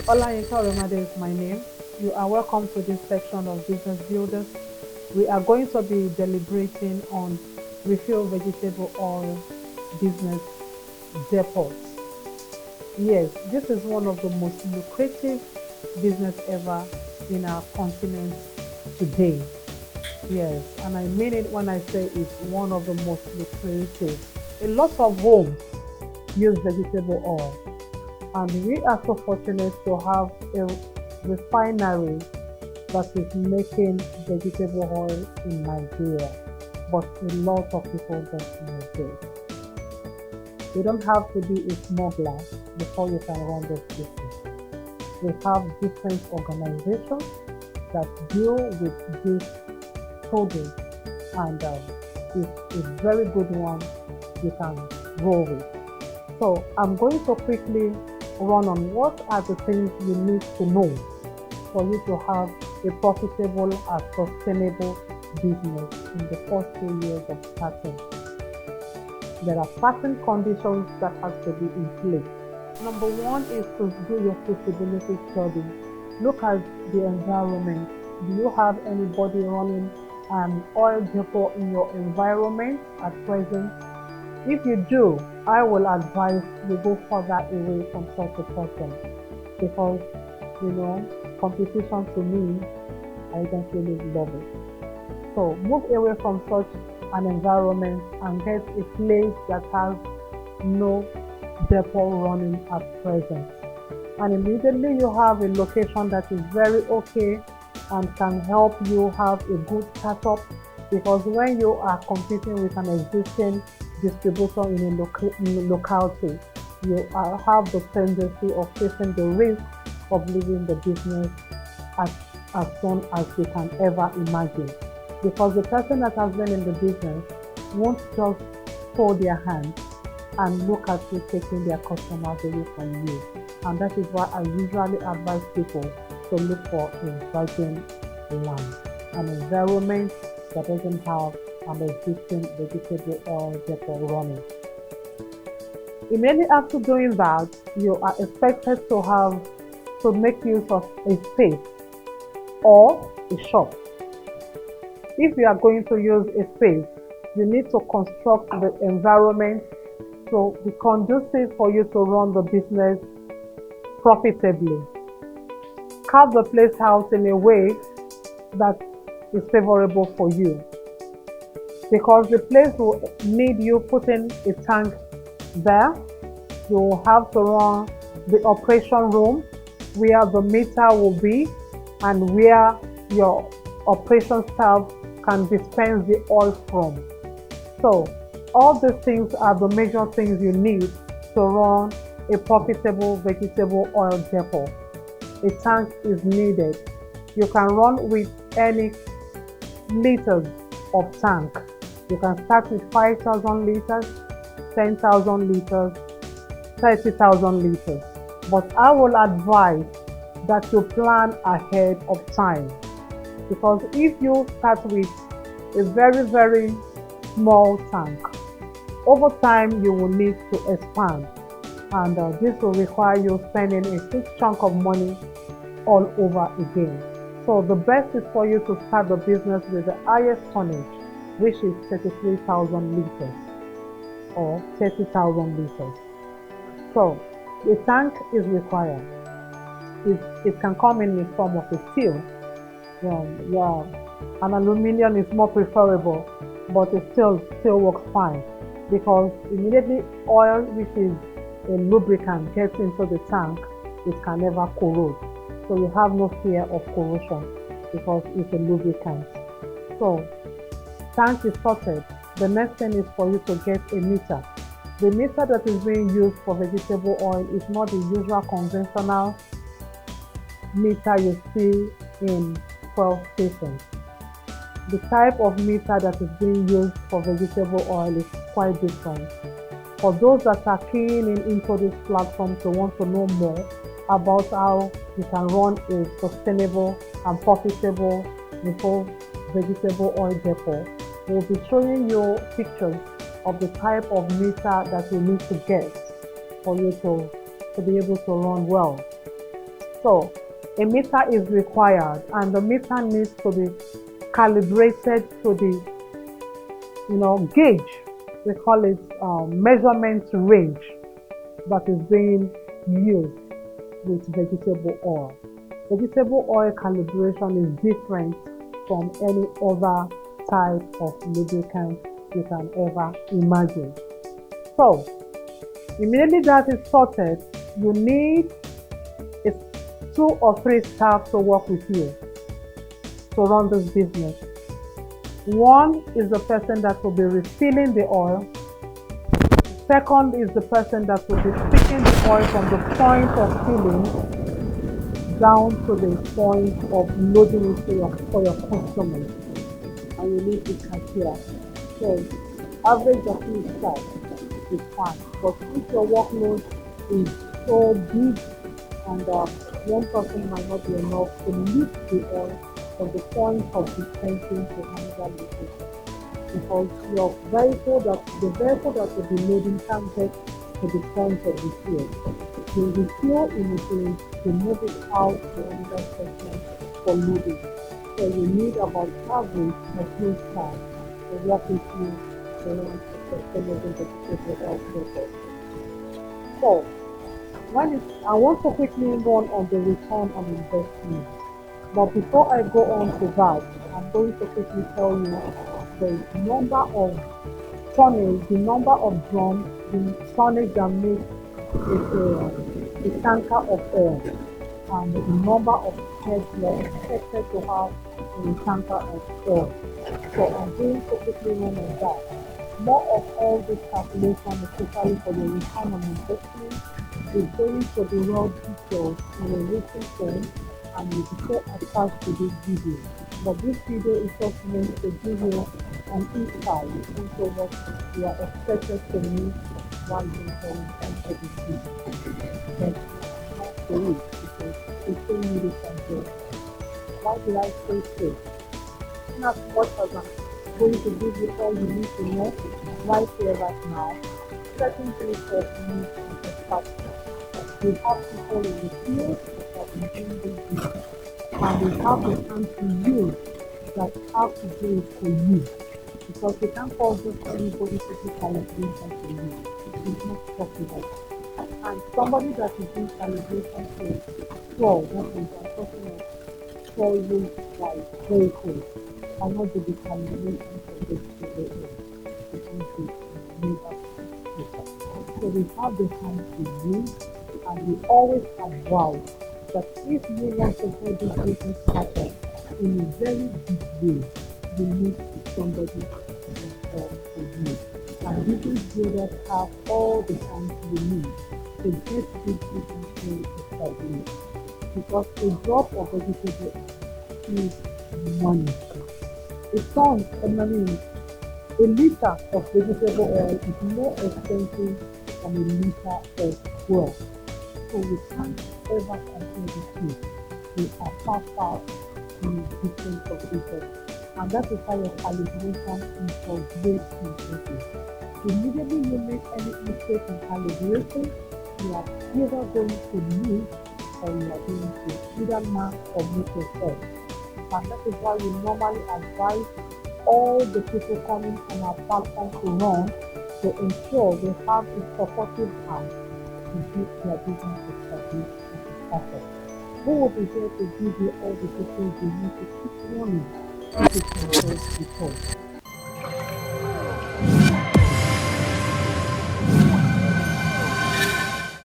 Olayinka Remade is my name. You are welcome to this section of Business Builders. We are going to be deliberating on refill vegetable oil business depots. Yes, this is one of the most lucrative business ever in our continent today. Yes, and I mean it when I say it's one of the most lucrative. A lot of homes use vegetable oil, and we are so fortunate to have a refinery that is making vegetable oil in Nigeria. But a lot of people don't know this. You don't have to be a smuggler before you can run this business. We have different organizations that deal with this produce, and it's a very good one you can roll with. So I'm going to quickly run on what are the things you need to know for you to have a profitable and sustainable business in the first 2 years of starting. There are certain conditions that have to be in place. Number one is to do your feasibility study. Look at the environment. Do you have anybody running an oil depot in your environment at present? If you do, I will advise you go further away from such a person because, competition to me, I don't really love it. So move away from such an environment and get a place that has no depot running at present. And immediately you have a location that is very okay and can help you have a good startup, because when you are competing with an existing distributor in a locality, you have the tendency of facing the risk of leaving the business as, as soon as you can ever imagine. Because the person that has been in the business won't just fold their hands and look at you taking their customers away from you. And that is why I usually advise people to look for a virgin land, an environment that doesn't have an existing vegetable oil depot running. Immediately after doing that, you are expected to make use of a space or a shop. If you are going to use a space, you need to construct the environment to be conducive for you to run the business profitably. Carve the place out in a way that is favorable for you, because the place will need you putting a tank there. You will have to run the operation room where the meter will be and where your operation staff can dispense the oil from. So all these things are the major things you need to run a profitable vegetable oil depot. A tank is needed. You can run with any liters of tank. You can start with 5,000 liters, 10,000 liters, 30,000 liters. But I will advise that you plan ahead of time, because if you start with a very, very small tank, over time you will need to expand, and this will require you spending a big chunk of money all over again. So the best is for you to start the business with the highest tonnage, which is 33,000 liters or 30,000 liters. So the tank is required. It can come in the form of a steel. Yeah, an aluminum is more preferable, but it still works fine, because immediately oil, which is a lubricant, gets into the tank, it can never corrode. So you have no fear of corrosion because it's a lubricant. So tank is sorted. The next thing is for you to get a meter. The meter that is being used for vegetable oil is not the usual conventional meter you see in 12 stations. The type of meter that is being used for vegetable oil is quite different. For those that are keen into this platform to want to know more about how you can run a sustainable and profitable vegetable oil depot, we'll be showing you pictures of the type of meter that you need to get for you to be able to run well. So a meter is required, and the meter needs to be calibrated to the gauge. We call it measurement range that is being used with vegetable oil. Vegetable oil calibration is different from any other type of lubricant you can ever imagine. So immediately that is sorted, you need 2 or 3 staff to work with you to run this business. One is the person that will be refilling the oil. Second is the person that will be taking the oil from the point of filling down to the point of loading it for your customers. And you need the cashier. So average of each staff is fine. But if your workload is so big and one person might not be enough to lift the oil from the point of dispensing to another location, because the vehicle that will be loading can get to the point of the fuel. You refuel immediately to move it out to another section for loading. So you need about average of 3 staff to work with you to run sustainable vegetable oil process. So I want to quickly run on the return on investment. But before I go on to that, I'm going to quickly tell you the number of tonnage, the number of drums, the tonnage that makes a tanker of oil, and the number of heads you are expected to have in a tanker of oil. So I'm going to quickly run on that. More of all this calculation, especially for the return on investment, is going to be well detailed in a written form, and will be so attached to this video. But this video is just meant to give you an insight into what you are expected to meet while you're going into this video. But not to it, because it's so needed and good. Why did I say so? In as much as I'm going to give you all you need to know right here, right now, certain things that you need to expect. We have people in the field that are doing this business, and we have the time to use that have to do it for you, because we can't force anybody to do calibration for you. It's not possible. And somebody that is doing calibration for that is a person of 12 years like vehicles cannot do the calibration for this vehicle, because it's never possible. So we have the time to use. And we always advise that if you want to get this business started in a very big way, you need somebody to help you. And business builders have all the time you need to get this business established. Because a drop of vegetable is money. A liter of vegetable oil is more expensive than a liter of oil. So we can't ever compare the two. They are far in different positions. And that is why your calibration is of great importance. Immediately you make any mistake in calibration, you are either going to lose or you are going to either mark or make yourself. And that is why we normally advise all the people coming on our platform to run to ensure they have a supportive hand to keep their business established and started. Who will be here to give you all the details you need to keep running if it can help before.